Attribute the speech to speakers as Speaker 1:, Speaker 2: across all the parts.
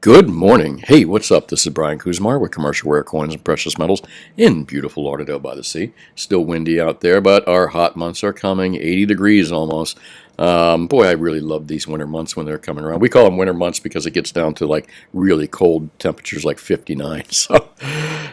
Speaker 1: Good morning. Hey, what's up? This is Brian Kuzmar with Commercial Rare Coins and Precious Metals in beautiful Lauderdale by the Sea. Still windy out there, but our hot months are coming, 80 degrees almost. Boy, I really love these winter months when they're coming around. We call them winter months because it gets down to like really cold temperatures like 59. So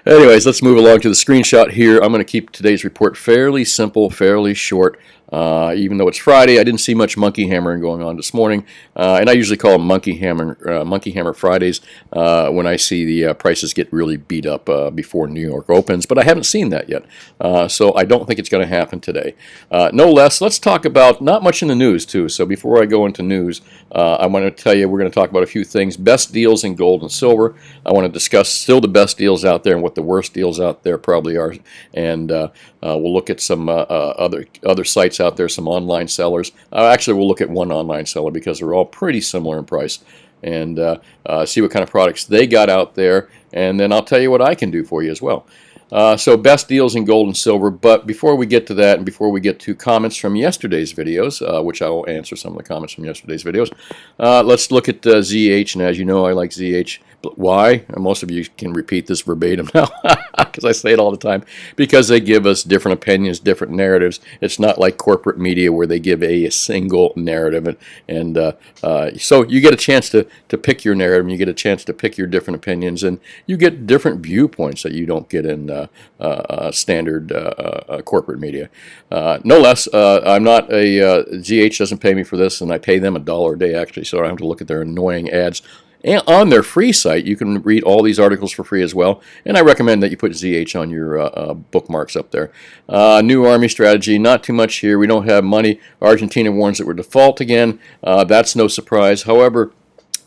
Speaker 1: anyways, let's move along to the screenshot here. I'm going to keep today's report fairly simple, fairly short. Even though it's Friday, I didn't see much monkey hammering going on this morning, and I usually call them monkey hammer Fridays when I see the prices get really beat up before New York opens. But I haven't seen that yet, so I don't think it's going to happen today. No less, let's talk about not much in the news too. So before I go into news, I want to tell you we're going to talk about a few things: best deals in gold and silver. I want to discuss still the best deals out there and what the worst deals out there probably are, and we'll look at some other sites out there, some online sellers. Actually, we'll look at one online seller because they're all pretty similar in price, and see what kind of products they got out there, and then I'll tell you what I can do for you as well. So best deals in gold and silver, but before we get to that and before we get to comments from yesterday's videos, which I will answer some of the comments from yesterday's videos, let's look at ZH, and as you know, I like ZH. Why? And most of you can repeat this verbatim now because I say it all the time, because they give us different opinions, different narratives. It's not like corporate media where they give a single narrative, and so you get a chance to pick your narrative, and you get a chance to pick your different opinions, and you get different viewpoints that you don't get in standard corporate media. No less, I'm not a GH doesn't pay me for this, and I pay them $1 a day actually, so I don't have to look at their annoying ads. And on their free site, you can read all these articles for free as well. And I recommend that you put ZH on your bookmarks up there. New Army strategy, not too much here. We don't have money. Argentina warns that we're default again. That's no surprise. However,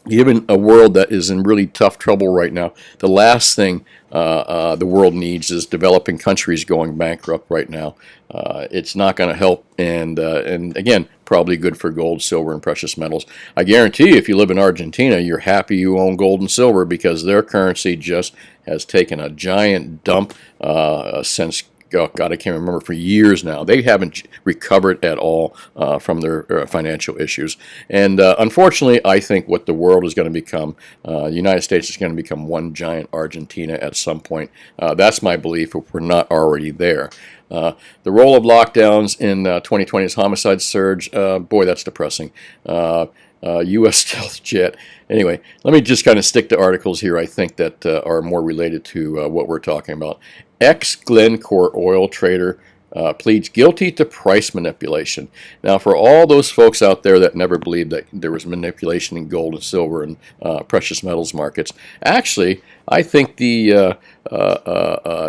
Speaker 1: given a world that is in really tough trouble right now, the last thing the world needs is developing countries going bankrupt right now. It's not going to help, and again, probably good for gold, silver, and precious metals. I guarantee you, if you live in Argentina, you're happy you own gold and silver because their currency just has taken a giant dump since, oh God, I can't remember, for years now. They haven't recovered at all from their financial issues. And unfortunately, I think what the world is going to become, the United States is going to become one giant Argentina at some point. That's my belief if we're not already there. The role of lockdowns in 2020's homicide surge, boy, that's depressing. U.S. stealth jet. Anyway, let me just kind of stick to articles here I think that are more related to what we're talking about. Ex-Glencore oil trader pleads guilty to price manipulation. Now, for all those folks out there that never believed that there was manipulation in gold and silver and precious metals markets, actually, I think the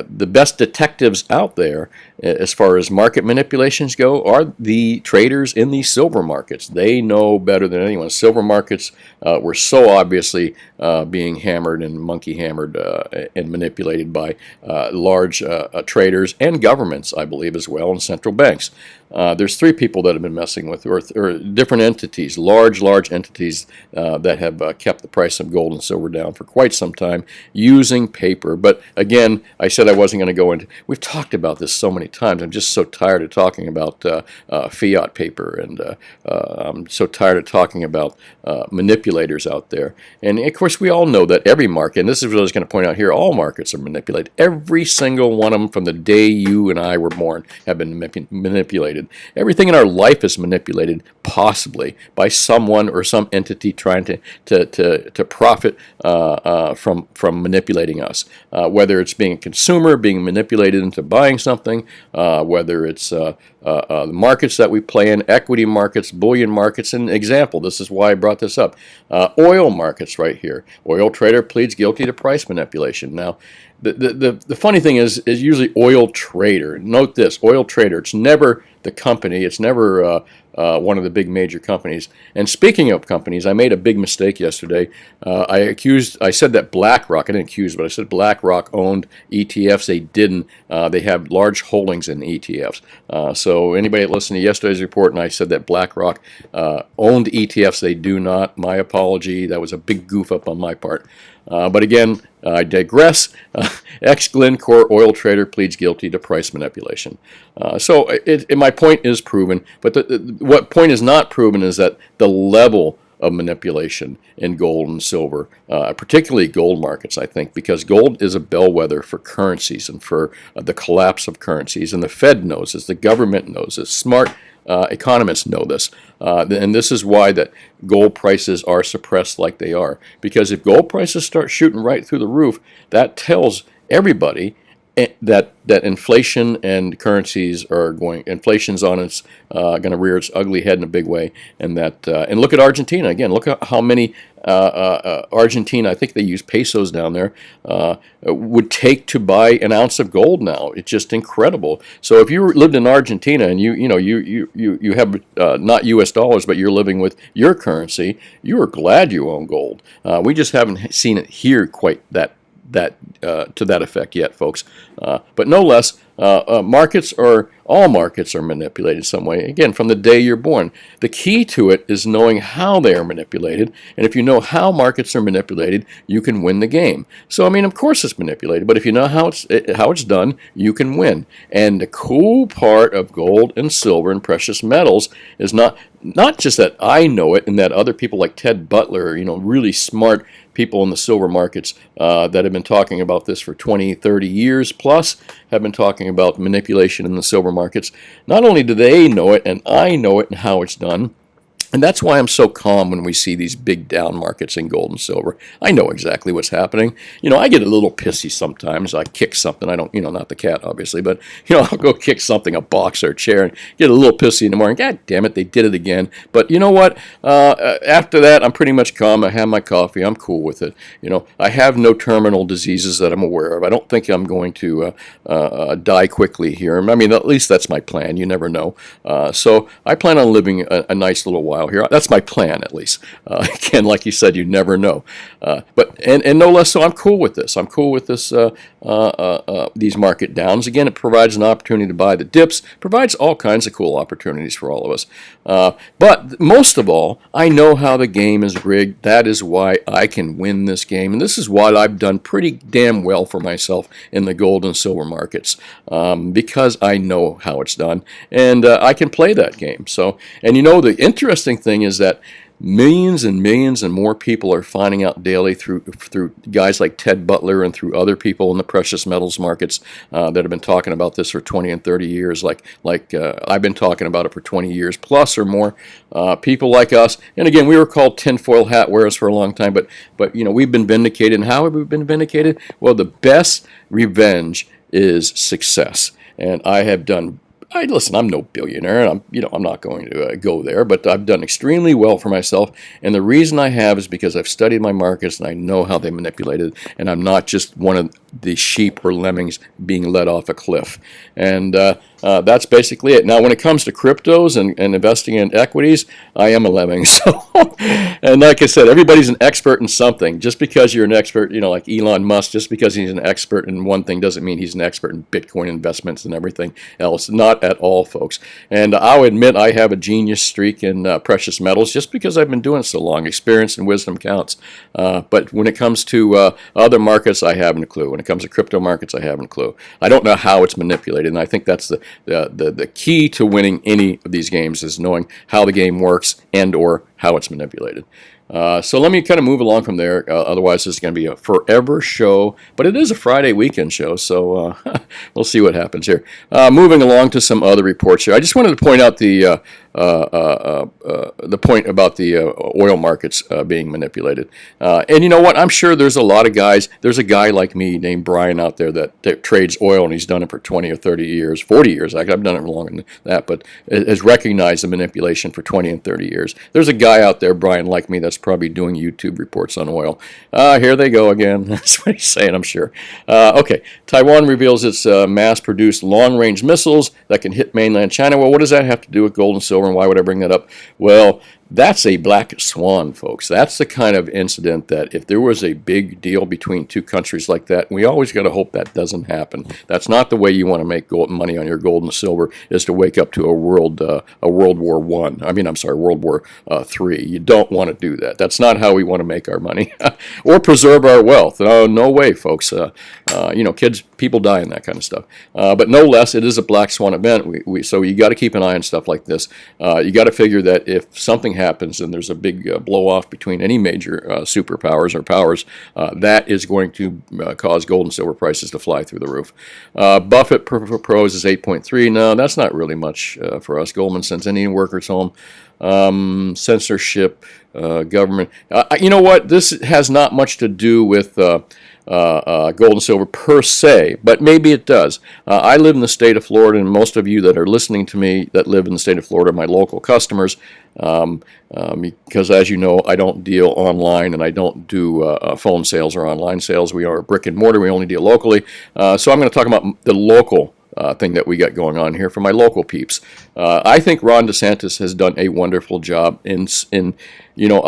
Speaker 1: best detectives out there as far as market manipulations go are the traders in these silver markets. They know better than anyone. Silver markets were so obviously being hammered and monkey hammered and manipulated by large traders and governments, I believe, as well, and central banks. There's three people that have been messing with, or different entities, large entities that have kept the price of gold and silver down for quite some time using paper. But again, I said I wasn't going to go into. We've talked about this so many times. I'm just so tired of talking about fiat paper, and I'm so tired of talking about manipulators out there. And of course, we all know that every market, and this is what I was going to point out here, all markets are manipulated. Every single one of them from the day you and I were born have been manipulated. Everything in our life is manipulated, possibly by someone or some entity trying to profit from manipulating us. Whether it's being a consumer, being manipulated into buying something, whether it's the markets that we play in, equity markets, bullion markets. An example, this is why I brought this up. Oil markets right here. Oil trader pleads guilty to price manipulation. Now, the funny thing is usually oil trader. Note this, oil trader. It's never the company. It's never one of the big major companies. And speaking of companies, I made a big mistake yesterday. I said that BlackRock, I didn't accuse, but I said BlackRock owned ETFs. They didn't. They have large holdings in ETFs. So anybody that listened to yesterday's report and I said that BlackRock owned ETFs, they do not. My apology. That was a big goof up on my part. But again, I digress. Ex-Glencore oil trader pleads guilty to price manipulation. So my point is proven, but what point is not proven is that the level of manipulation in gold and silver, particularly gold markets, I think, because gold is a bellwether for currencies and for the collapse of currencies. And the Fed knows this, the government knows this, smart economists know this, and this is why that gold prices are suppressed like they are. Because if gold prices start shooting right through the roof, that tells everybody that inflation and currencies are inflation's on its going to rear its ugly head in a big way, and and look at Argentina again. Look at how many Argentina, I think they use pesos down there, would take to buy an ounce of gold now. It's just incredible. So if you lived in Argentina and you have not U.S. dollars, but you're living with your currency, you are glad you own gold. We just haven't seen it here quite to that effect yet, folks. But no less, all markets are manipulated some way. Again, from the day you're born. The key to it is knowing how they are manipulated. And if you know how markets are manipulated, you can win the game. So, I mean, of course it's manipulated, but if you know how it's done, you can win. And the cool part of gold and silver and precious metals is not just that I know it and that other people like Ted Butler, really smart people in the silver markets that have been talking about this for 20, 30 years plus, have been talking about manipulation in the silver markets. Not only do they know it, and I know it and how it's done, and that's why I'm so calm when we see these big down markets in gold and silver. I know exactly what's happening. I get a little pissy sometimes. I kick something. I don't, not the cat, obviously, but, I'll go kick something, a box or a chair, and get a little pissy in the morning. God damn it, they did it again. But you know what? After that, I'm pretty much calm. I have my coffee. I'm cool with it. I have no terminal diseases that I'm aware of. I don't think I'm going to die quickly here. I mean, at least that's my plan. You never know. So I plan on living a nice little while here. That's my plan, at least. Again, like you said, you never know. But no less so, I'm cool with this. I'm cool with this. These market downs. Again, it provides an opportunity to buy the dips. Provides all kinds of cool opportunities for all of us. But most of all, I know how the game is rigged. That is why I can win this game, and this is why I've done pretty damn well for myself in the gold and silver markets, because I know how it's done, and I can play that game. So, and the interesting thing is that millions and millions and more people are finding out daily through guys like Ted Butler and through other people in the precious metals markets that have been talking about this for 20 and 30 years, like I've been talking about it for 20 years plus or more. People like us, and again, we were called tinfoil hat wearers for a long time, but we've been vindicated. And how have we been vindicated? Well, the best revenge is success, and I have done. Listen, I'm no billionaire, and I'm not going to go there, but I've done extremely well for myself, and the reason I have is because I've studied my markets and I know how they manipulate it, and I'm not just one of the sheep or lemmings being led off a cliff. And that's basically it. Now, when it comes to cryptos and investing in equities, I am a lemming. So, and like I said, everybody's an expert in something. Just because you're an expert, like Elon Musk, just because he's an expert in one thing doesn't mean he's an expert in Bitcoin investments and everything else. Not at all, folks. And I'll admit I have a genius streak in precious metals just because I've been doing it so long. Experience and wisdom counts. But when it comes to other markets, I haven't a clue. When it comes to crypto markets, I haven't a clue. I don't know how it's manipulated, and I think that's the key to winning any of these games is knowing how the game works and or how it's manipulated. So let me kind of move along from there. Otherwise, this is going to be a forever show. But it is a Friday weekend show, so we'll see what happens here. Moving along to some other reports here. I just wanted to point out the point about the oil markets being manipulated. And you know what? I'm sure there's a lot of guys. There's a guy like me named Brian out there that trades oil, and he's done it for 20 or 30 years, 40 years. I've done it for longer than that, but has recognized the manipulation for 20 and 30 years. There's a guy out there, Brian, like me, that's probably doing YouTube reports on oil. Here they go again. That's what he's saying, I'm sure. Okay, Taiwan reveals its mass-produced long-range missiles that can hit mainland China. Well, what does that have to do with gold and silver, and why would I bring that up? Well, that's a black swan, folks. That's the kind of incident that if there was a big deal between two countries like that, we always got to hope that doesn't happen. That's not the way you want to make money on your gold and silver, is to wake up to a World War I. I mean, I'm sorry, World War III. You don't want to do that. That's not how we want to make our money or preserve our wealth. No way, folks. People die in that kind of stuff. But no less, it is a black swan event. So you got to keep an eye on stuff like this. You got to figure that if something happens and there's a big blow-off between any major superpowers or powers, that is going to cause gold and silver prices to fly through the roof. Buffett proposes 8.3. No, that's not really much for us. Goldman sends any workers home. Censorship, government. You know what? This has not much to do with gold and silver per se, but maybe it does. I live in the state of Florida, and most of you that are listening to me that live in the state of Florida are my local customers, because as you know, I don't deal online and I don't do phone sales or online sales. We are brick and mortar. We only deal locally. So I'm going to talk about the local thing that we got going on here for my local peeps. I think Ron DeSantis has done a wonderful job in you know,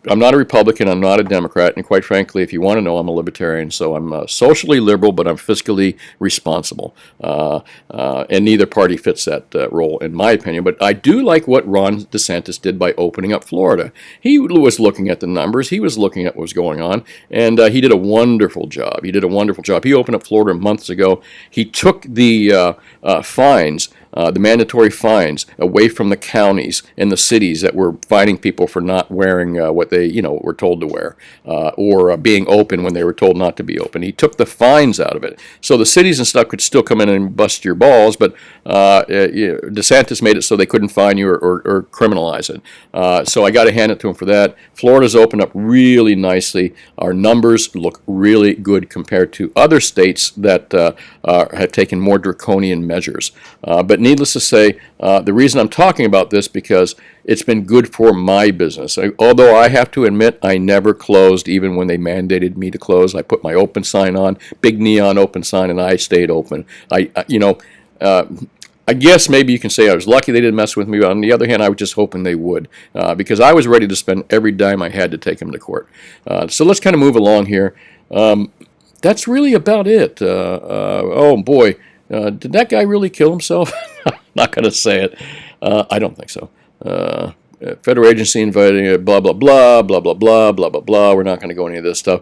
Speaker 1: I'm not a Republican, I'm not a Democrat, and quite frankly, if you want to know, I'm a libertarian, so I'm socially liberal, but I'm fiscally responsible. And neither party fits that role, in my opinion. But I do like what Ron DeSantis did by opening up Florida. He was looking at the numbers, he was looking at what was going on, and he did a wonderful job. He opened up Florida months ago. He took the fines, the mandatory fines, away from the counties and the cities that were fining people for not wearing what they, were told to wear, or being open when they were told not to be open. He took the fines out of it, so the cities and stuff could still come in and bust your balls, but DeSantis made it so they couldn't fine you or criminalize it. So I got to hand it to him for that. Florida's opened up really nicely. Our numbers look really good compared to other states that have taken more draconian measures. But needless to say, the reason I'm talking about this because it's been good for my business. Although I have to admit, I never closed even when they mandated me to close. I put my open sign on, big neon open sign, and I stayed open. I guess maybe you can say I was lucky they didn't mess with me, but on the other hand, I was just hoping they would, because I was ready to spend every dime I had to take them to court. So let's kind of move along here. That's really about it. Oh boy, did that guy really kill himself? I'm not going to say it. I don't think so. Federal agency inviting blah, blah, blah, blah, blah, blah, blah, blah, blah. We're not going to go any of this stuff.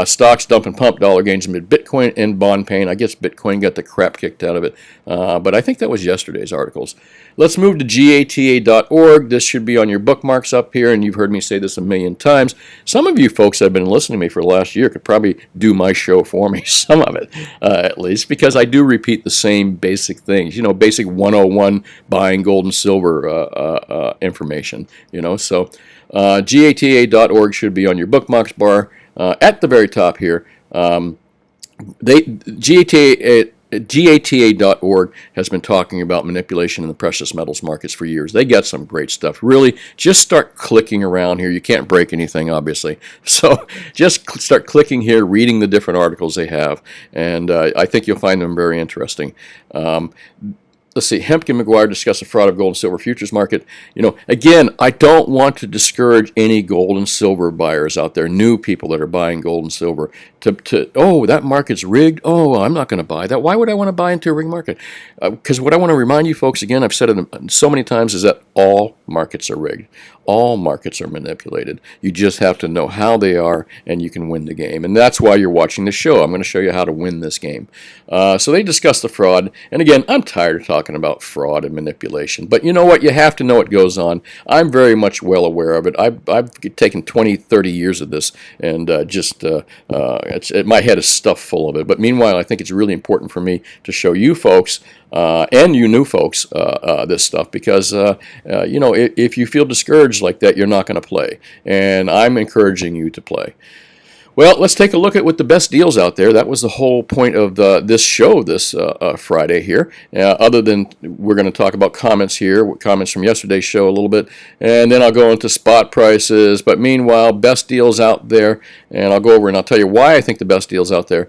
Speaker 1: Stocks dump and pump, dollar gains amid Bitcoin and bond pain. I guess Bitcoin got the crap kicked out of it. But I think that was yesterday's articles. Let's move to GTAorg. This should be on your bookmarks up here, and you've heard me say this a million times. Some of you folks that have been listening to me for the last year could probably do my show for me, some of it at least, because I do repeat the same basic things, basic 101 buying gold and silver information, So GTAorg should be on your bookmarks bar. At the very top here, GTAorg has been talking about manipulation in the precious metals markets for years. They got some great stuff. Really, just start clicking around here. You can't break anything, obviously. So just start clicking here, reading the different articles they have, and I think you'll find them very interesting. Let's see, Hempkin McGuire discuss the fraud of gold and silver futures market. Again, I don't want to discourage any gold and silver buyers out there, new people that are buying gold and silver, oh, that market's rigged. Oh, I'm not going to buy that. Why would I want to buy into a rigged market? Because what I want to remind you folks, again, I've said it so many times, is that all markets are rigged. All markets are manipulated. You just have to know how they are, and you can win the game. And that's why you're watching the show. I'm going to show you how to win this game. So they discuss the fraud. And again, I'm tired of talking about fraud and manipulation. But you know what? You have to know what goes on. I'm very much well aware of it. I've taken 20, 30 years of this, and my head is stuffed full of it. But meanwhile, I think it's really important for me to show you folks and you new folks this stuff, because if you feel discouraged like that, you're not going to play, and I'm encouraging you to play. Well, let's take a look at what the best deals out there. That was the whole point of this show this Friday here. Other than we're going to talk about comments here, comments from yesterday's show a little bit, and then I'll go into spot prices. But meanwhile, best deals out there, and I'll go over and I'll tell you why I think the best deals out there.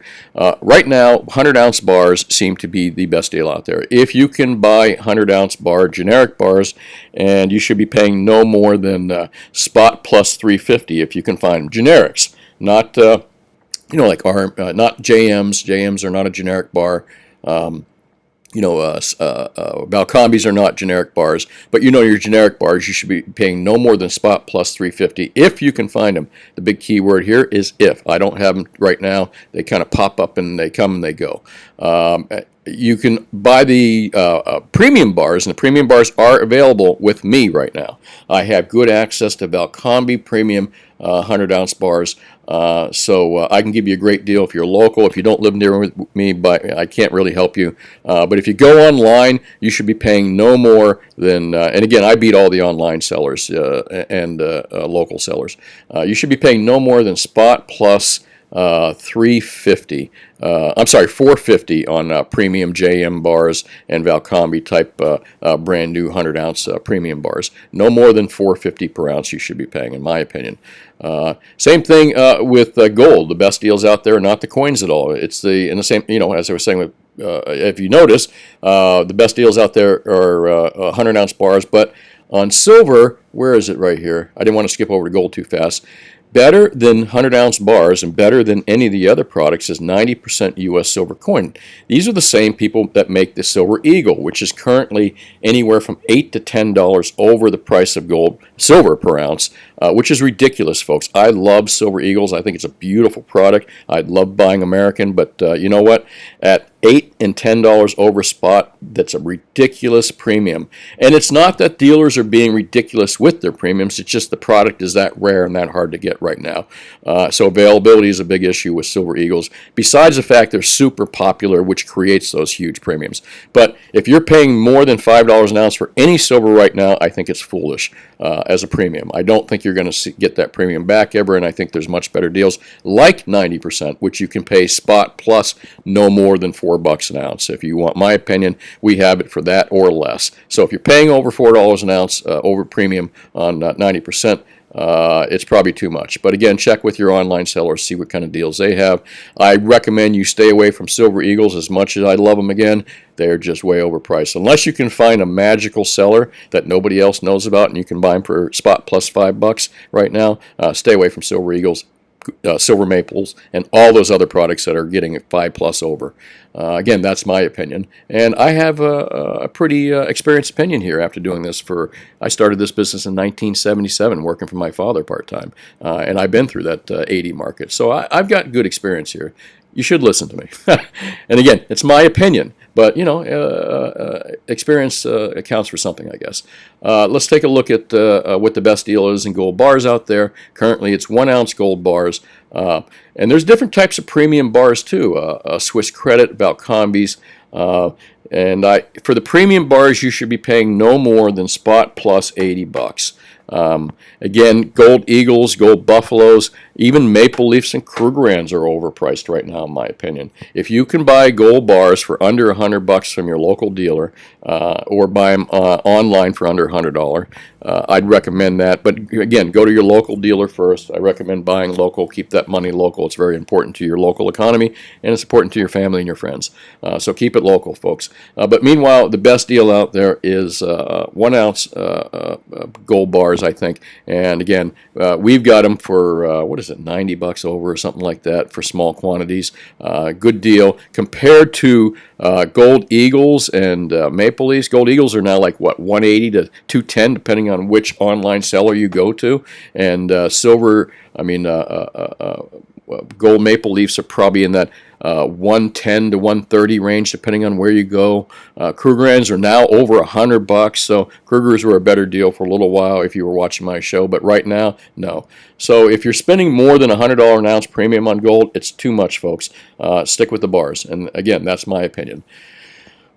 Speaker 1: Right now, 100-ounce bars seem to be the best deal out there. If you can buy 100-ounce bar, generic bars, and you should be paying no more than spot plus 350 if you can find them. Generics. Not, not JMs. JMs are not a generic bar. Balcombis are not generic bars. But your generic bars, you should be paying no more than spot plus 350 if you can find them. The big key word here is if. I don't have them right now. They kind of pop up and they come and they go. you can buy the premium bars, and the premium bars are available with me right now. I have good access to Valcombi premium 100-ounce bars, so I can give you a great deal if you're local. If you don't live near me, but I can't really help you. But if you go online, you should be paying no more than, and again, I beat all the online sellers and local sellers. You should be paying no more than spot plus 350. I'm sorry, 450 on premium JM bars and Valcombi type brand new 100-ounce premium bars. No more than 450 per ounce you should be paying, in my opinion. Same thing with gold. The best deals out there are not the coins at all. It's the same, as I was saying with. If you notice, the best deals out there are 100-ounce bars, but on silver, where is it right here? I didn't want to skip over to gold too fast. Better than 100-ounce bars and better than any of the other products is 90% U.S. silver coin. These are the same people that make the Silver Eagle, which is currently anywhere from $8 to $10 over the price of silver per ounce, which is ridiculous, folks. I love Silver Eagles. I think it's a beautiful product. I love buying American, but you know what? At $8 and $10 over spot, that's a ridiculous premium. And it's not that dealers are being ridiculous with their premiums, it's just the product is that rare and that hard to get right now. So availability is a big issue with Silver Eagles, besides the fact they're super popular, which creates those huge premiums. But if you're paying more than $5 an ounce for any silver right now, I think it's foolish as a premium. I don't think you're going to get that premium back ever, and I think there's much better deals like 90%, which you can pay spot plus no more than $4 an ounce. If you want my opinion, we have it for that or less. So if you're paying over $4 an ounce over premium on 90%, it's probably too much. But again, check with your online sellers, see what kind of deals they have. I recommend you stay away from Silver Eagles as much as I love them again. They're just way overpriced. Unless you can find a magical seller that nobody else knows about and you can buy them for spot plus $5 right now, stay away from Silver Eagles, silver maples, and all those other products that are getting 5+ over. Again, that's my opinion, and I have a pretty experienced opinion here after doing this I started this business in 1977 working for my father part-time, and I've been through that 80 market, so I've got good experience here. You should listen to me. And again, it's my opinion, but experience accounts for something, I guess. Let's take a look at what the best deal is in gold bars out there. Currently, it's 1-ounce gold bars, and there's different types of premium bars too. Swiss Credit, Valcombis, and for the premium bars, you should be paying no more than spot plus $80. Again, Gold Eagles, Gold Buffaloes, even Maple Leafs and Krugerrands are overpriced right now, in my opinion. If you can buy gold bars for under $100 from your local dealer, or buy them online for under $100, I'd recommend that. But again, go to your local dealer first. I recommend buying local. Keep that money local. It's very important to your local economy, and it's important to your family and your friends. So keep it local, folks. But meanwhile, the best deal out there is 1-ounce gold bars, I think. And again, we've got them for, what is it, $90 over or something like that for small quantities. Good deal compared to Gold Eagles and Maple Leafs. Gold Eagles are now like, what, 180 to 210, depending on which online seller you go to. And silver, gold Maple Leafs are probably in that 110 to 130 range, depending on where you go. Krugerrands are now over $100, so Krugers were a better deal for a little while if you were watching my show, but right now, no. So if you're spending more than $100 an ounce premium on gold, it's too much, folks. Stick with the bars, and again, that's my opinion.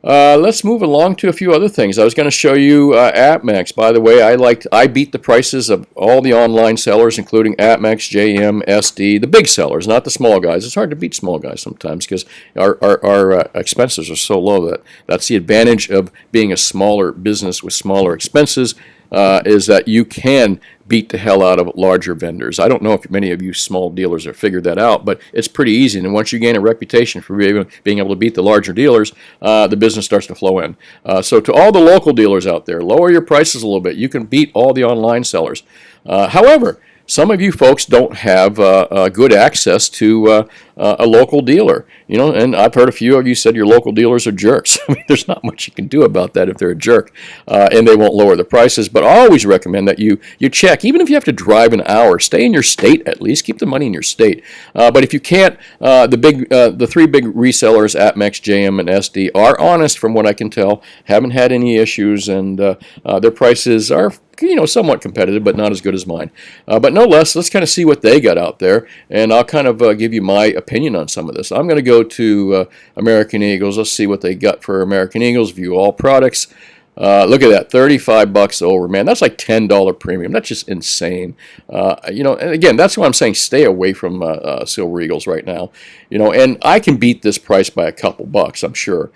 Speaker 1: Let's move along to a few other things. I was going to show you APMEX. By the way, I beat the prices of all the online sellers, including APMEX, JM, SD, the big sellers, not the small guys. It's hard to beat small guys sometimes because our expenses are so low. That's the advantage of being a smaller business with smaller expenses, is that you can beat the hell out of larger vendors. I don't know if many of you small dealers have figured that out, but it's pretty easy. And once you gain a reputation for being able to beat the larger dealers, the business starts to flow in. So to all the local dealers out there, lower your prices a little bit. You can beat all the online sellers. However, some of you folks don't have good access to a local dealer. And I've heard a few of you said your local dealers are jerks. I mean, there's not much you can do about that if they're a jerk, and they won't lower the prices. But I always recommend that you check, even if you have to drive an hour, stay in your state at least. Keep the money in your state. But if you can't, the three big resellers, APMEX, JM, and SD, are honest from what I can tell. Haven't had any issues, and their prices are somewhat competitive, but not as good as mine. But no less, let's kind of see what they got out there, and I'll kind of give you my opinion on some of this. I'm going to go to American Eagles. Let's see what they got for American Eagles. View all products. Look at that, $35 over, man. That's like $10 premium. That's just insane. And again, that's why I'm saying stay away from Silver Eagles right now. And I can beat this price by a couple bucks, I'm sure,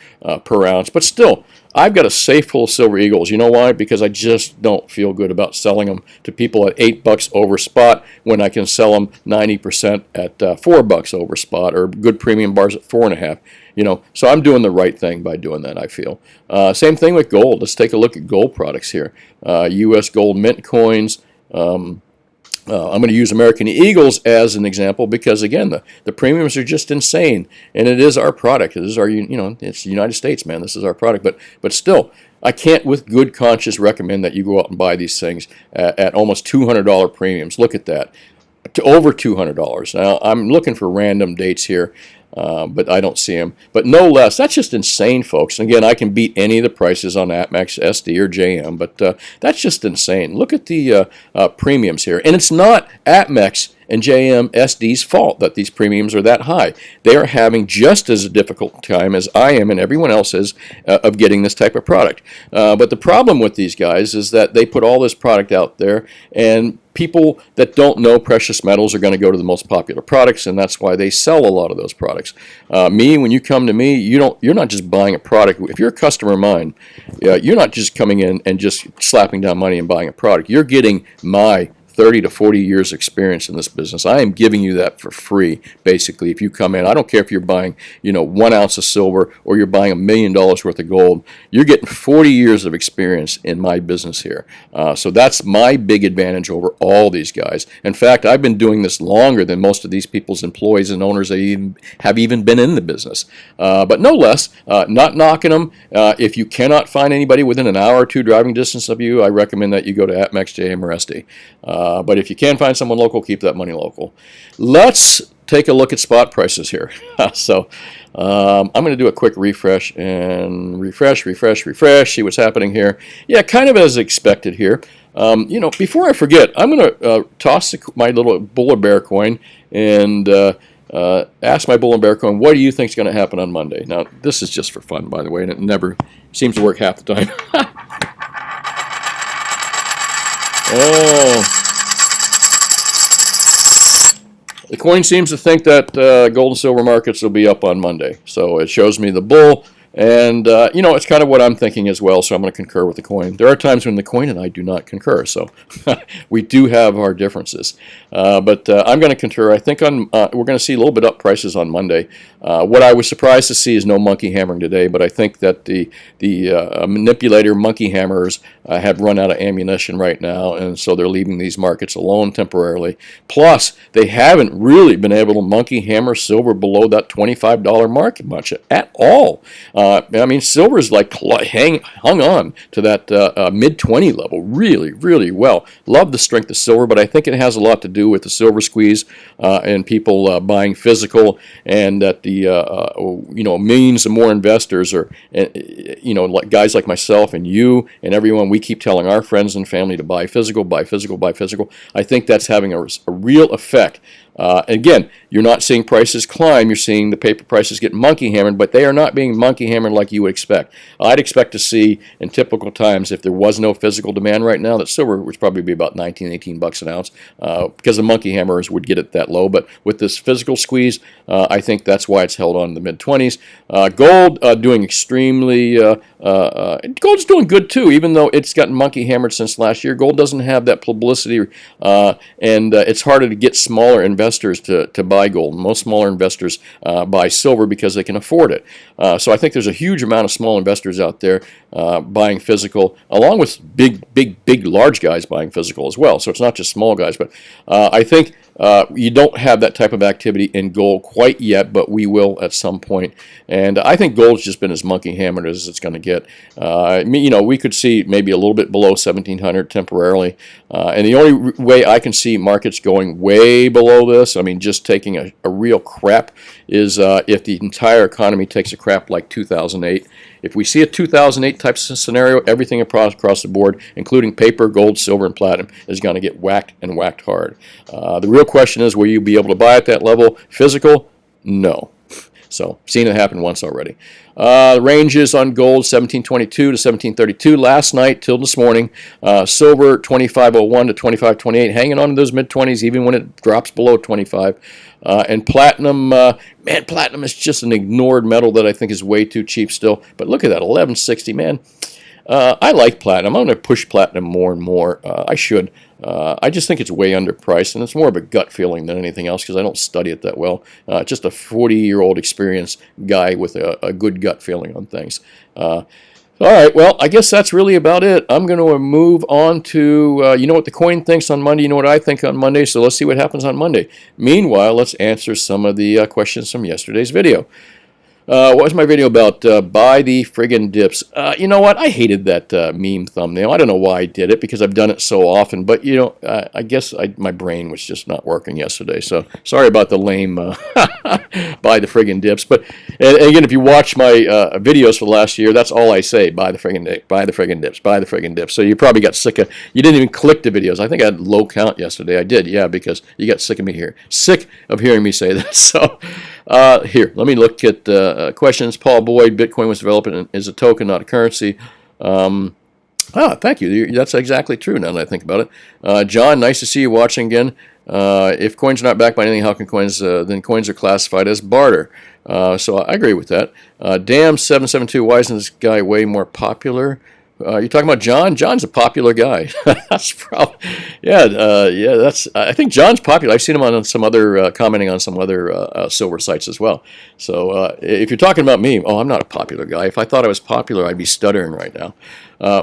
Speaker 1: per ounce. But still, I've got a safe full of Silver Eagles. You know why? Because I just don't feel good about selling them to people at $8 over spot when I can sell them 90% at $4 over spot, or good premium bars at 4.5. So I'm doing the right thing by doing that, I feel. Same thing with gold. Let's take a look at gold products here. U.S. gold mint coins. I'm going to use American Eagles as an example because, again, the premiums are just insane, and it is our product. It is our, it's the United States, man. This is our product, but still, I can't, with good conscience, recommend that you go out and buy these things at almost $200 premiums. Look at that, to over $200. Now, I'm looking for random dates here. But I don't see them. But no less, that's just insane, folks. And again, I can beat any of the prices on APMEX, SD, or JM, but that's just insane. Look at the premiums here. And it's not APMEX and JM SD's fault that these premiums are that high. They are having just as difficult time as I am and everyone else is of getting this type of product. But the problem with these guys is that they put all this product out there, and people that don't know precious metals are going to go to the most popular products, and that's why they sell a lot of those products. When you come to me, you're not just buying a product. If you're a customer of mine, you're not just coming in and just slapping down money and buying a product. You're getting my 30 to 40 years experience in this business. I am giving you that for free, basically, if you come in. I don't care if you're buying, 1 ounce of silver or you're buying $1 million worth of gold. You're getting 40 years of experience in my business here. So that's my big advantage over all these guys. In fact, I've been doing this longer than most of these people's employees and owners that have even been in the business. But no less, not knocking them. If you cannot find anybody within an hour or two driving distance of you, I recommend that you go to APMEX, JM, or SD. But if you can find someone local, keep that money local. Let's take a look at spot prices here. So I'm going to do a quick refresh and refresh, see what's happening here. Yeah, kind of as expected here. Before I forget, I'm going to toss my little bull or bear coin and ask my bull and bear coin, what do you think is going to happen on Monday? Now, this is just for fun, by the way, and it never seems to work half the time. Oh. The coin seems to think that gold and silver markets will be up on Monday. So it shows me the bull, and it's kind of what I'm thinking as well, so I'm going to concur with the coin. There are times when the coin and I do not concur, so we do have our differences. But I'm going to concur. I think we're going to see a little bit up prices on Monday. What I was surprised to see is no monkey hammering today, but I think that the manipulator monkey hammers have run out of ammunition right now, and so they're leaving these markets alone temporarily. Plus, they haven't really been able to monkey hammer silver below that $25 mark much at all. Silver's like hung on to that mid-20 level really, really well. Love the strength of silver, but I think it has a lot to do with the silver squeeze and people buying physical, and that the millions of more investors are, like guys like myself and you and everyone. We keep telling our friends and family to buy physical, buy physical, buy physical. I think that's having a real effect. Again, you're not seeing prices climb. You're seeing the paper prices get monkey hammered, but they are not being monkey hammered like you would expect. I'd expect to see in typical times, if there was no physical demand right now, that silver would probably be about $19-18 an ounce because the monkey hammers would get it that low. But with this physical squeeze, I think that's why it's held on in the mid-20s. Gold doing extremely Gold's doing good too, even though it's gotten monkey hammered since last year. Gold doesn't have that publicity, and it's harder to get smaller investors to buy gold. Most smaller investors buy silver because they can afford it. So I think there's a huge amount of small investors out there buying physical, along with big, large guys buying physical as well. So it's not just small guys, but I think you don't have that type of activity in gold quite yet, but we will at some point. And I think gold's just been as monkey hammered as it's going to get. We could see maybe a little bit below 1,700 temporarily. And the only way I can see markets going way below this, I mean, just taking a real crap, is if the entire economy takes a crap like 2008. If we see a 2008 type of scenario, everything across the board, including paper, gold, silver, and platinum, is going to get whacked and whacked hard. The real question is, will you be able to buy at that level? Physical? No. So, seen it happen once already. The ranges on gold, 1722 to 1732 last night till this morning. Silver, 2501 to 2528, hanging on to those mid-20s even when it drops below 25. And platinum, man, platinum is just an ignored metal that I think is way too cheap still. But look at that, 1160, man. I like platinum. I'm going to push platinum more and more. I should. I just think it's way underpriced, and it's more of a gut feeling than anything else because I don't study it that well. Just a 40-year-old experienced guy with a good gut feeling on things. All right, well, I guess that's really about it. I'm going to move on to, you know what the coin thinks on Monday, you know what I think on Monday, so let's see what happens on Monday. Meanwhile, let's answer some of the questions from yesterday's video. What was my video about? Buy the friggin' dips. You know what? I hated that meme thumbnail. I don't know why I did it because I've done it so often. But, you know, I guess my brain was just not working yesterday. So sorry about the lame buy the friggin' dips. But, and again, if you watch my videos for the last year, that's all I say. Buy the friggin' dips, buy the friggin' dips, buy the friggin' dips. So you probably got sick of, you didn't even click the videos. I think I had low count yesterday. I did, yeah, because you got sick of me here. Sick of hearing me say that. So here, let me look at questions. Paul Boyd, Bitcoin was developed as a token, not a currency. Thank you. That's exactly true now that I think about it. John, nice to see you watching again. If coins are not backed by anything, how can coins, then coins are classified as barter. So I agree with that. Damn772, why isn't this guy way more popular? You're talking about John? John's a popular guy. That's probably, yeah. That's. I think John's popular. I've seen him on some other commenting on some other silver sites as well. So if you're talking about me, I'm not a popular guy. If I thought I was popular, I'd be stuttering right now.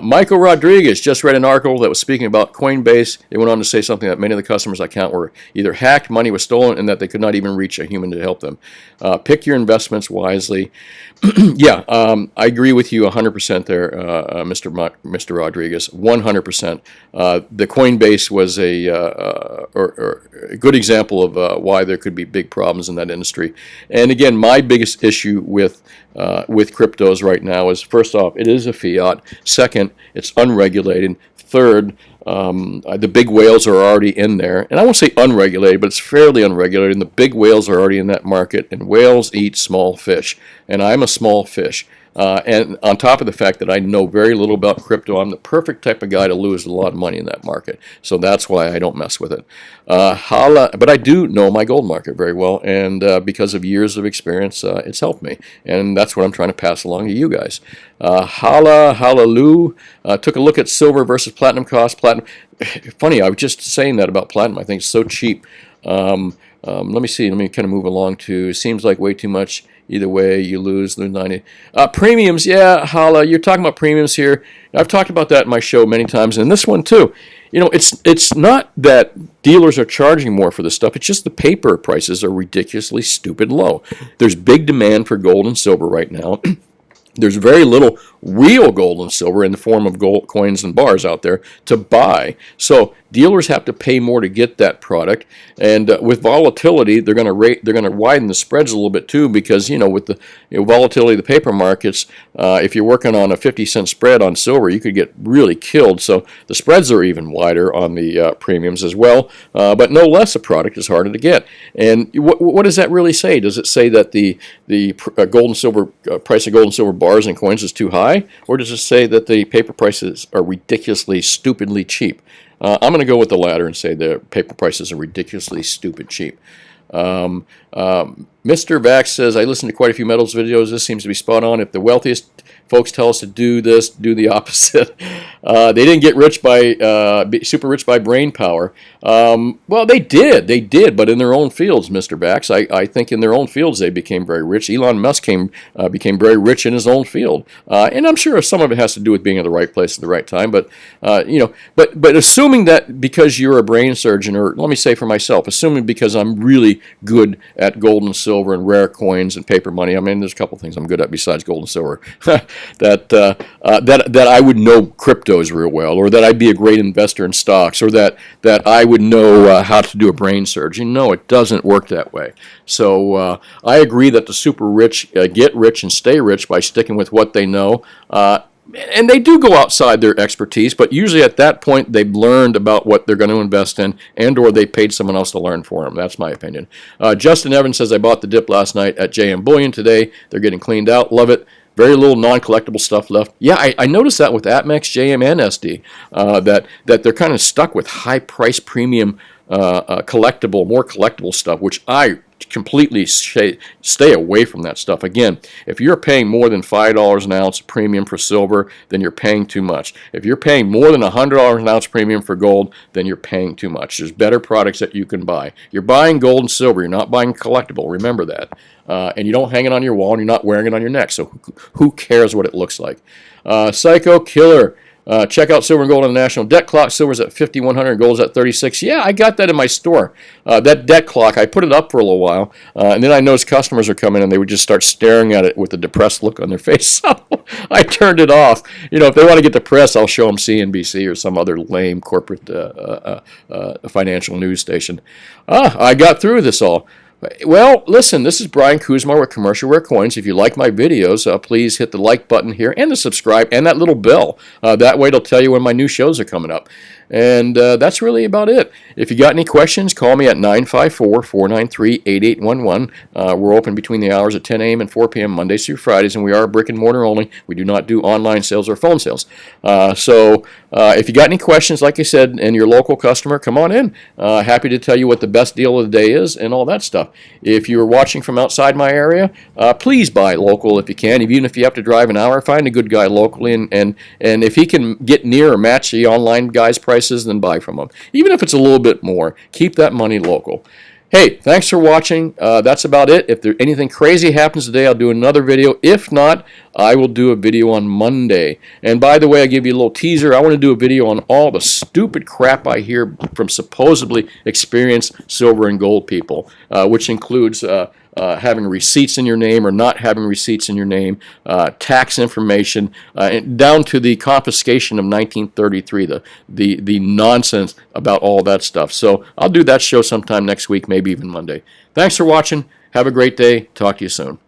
Speaker 1: Michael Rodriguez just read an article that was speaking about Coinbase. It went on to say something that many of the customers' account were either hacked, money was stolen, and that they could not even reach a human to help them. Pick your investments wisely. Yeah, I agree with you 100% there, Mr. Rodriguez, 100%. The Coinbase was a good example of why there could be big problems in that industry. And again, my biggest issue with cryptos right now is, first off, it is a fiat. Second, it's unregulated. Third, the big whales are already in there. And I won't say unregulated, but it's fairly unregulated. And the big whales are already in that market. And whales eat small fish. And I'm a small fish. And on top of the fact that I know very little about crypto, I'm the perfect type of guy to lose a lot of money in that market. So that's why I don't mess with it. But I do know my gold market very well, and because of years of experience, it's helped me. And that's what I'm trying to pass along to you guys. Hallelujah. Took a look at silver versus platinum cost. Platinum. Funny, I was just saying that about platinum. I think it's so cheap. Let me see. Let me kind of move along to, seems like way too much. Either way, you lose 90. Premiums, yeah, Hala, you're talking about premiums here. I've talked about that in my show many times, and this one too. You know, it's not that dealers are charging more for this stuff. It's just the paper prices are ridiculously stupid low. There's big demand for gold and silver right now. There's very little real gold and silver in the form of gold coins and bars out there to buy. So dealers have to pay more to get that product, and with volatility, they're going to widen the spreads a little bit too, because with the volatility of the paper markets, if you're working on a 50-cent spread on silver, you could get really killed. So the spreads are even wider on the premiums as well, but no less a product is harder to get. And what does that really say? Does it say that the gold and silver price of gold and silver bars and coins is too high, or does it say that the paper prices are ridiculously, stupidly cheap? I'm going to go with the latter and say the paper prices are ridiculously stupid cheap. Mr. Vax says, I listened to quite a few metals videos. This seems to be spot on. If the wealthiest folks tell us to do this, do the opposite. They didn't get rich by super rich by brain power. Well, they did, but in their own fields, Mr. Vax. I think in their own fields they became very rich. Elon Musk became very rich in his own field, and I'm sure some of it has to do with being at the right place at the right time. But but assuming that because you're a brain surgeon, or let me say for myself, assuming because I'm really good at gold and silver and rare coins and paper money. I mean, there's a couple things I'm good at besides gold and silver. that I would know cryptos real well, or that I'd be a great investor in stocks, or that I would know how to do a brain surgery. No, it doesn't work that way. So I agree that the super rich get rich and stay rich by sticking with what they know. And they do go outside their expertise, but usually at that point they've learned about what they're going to invest in, and or they paid someone else to learn for them. That's my opinion. Justin Evans says, I bought the dip last night at JM Bullion today. They're getting cleaned out. Love it. Very little non-collectible stuff left. Yeah, I noticed that with APMEX, JM, and SD, that they're kind of stuck with high price premium more collectible stuff, which I completely stay away from that stuff. Again, if you're paying more than $5 an ounce premium for silver, then you're paying too much. If you're paying more than $100 an ounce premium for gold, then you're paying too much. There's better products that you can buy. You're buying gold and silver. You're not buying collectible. Remember that. And you don't hang it on your wall, and you're not wearing it on your neck. So who cares what it looks like? Psycho Killer. Check out silver and gold on the national debt clock. Silver's at 5,100, gold's at 36. Yeah, I got that in my store. That debt clock, I put it up for a little while, and then I noticed customers are coming and they would just start staring at it with a depressed look on their face. So I turned it off. If they want to get depressed, I'll show them CNBC or some other lame corporate financial news station. I got through this all. Well, listen, this is Brian Kuzma with Commercial Rare Coins. If you like my videos, please hit the like button here and the subscribe and that little bell. That way it'll tell you when my new shows are coming up. And that's really about it. If you got any questions, call me at 954-493-8811. We're open between the hours of 10 a.m. and 4 p.m. Mondays through Fridays, and we are brick and mortar only. We do not do online sales or phone sales. So if you got any questions, like I said, and you're a local customer, come on in. Happy to tell you what the best deal of the day is and all that stuff. If you're watching from outside my area, please buy local if you can. Even if you have to drive an hour, find a good guy locally, and if he can get near or match the online guy's prices, then buy from them. Even if it's a little bit more, keep that money local. Hey, thanks for watching. That's about it. If anything crazy happens today, I'll do another video. If not, I will do a video on Monday. And by the way, I give you a little teaser. I want to do a video on all the stupid crap I hear from supposedly experienced silver and gold people, which includes having receipts in your name or not having receipts in your name, tax information, down to the confiscation of 1933, the nonsense about all that stuff. So I'll do that show sometime next week, maybe even Monday. Thanks for watching. Have a great day. Talk to you soon.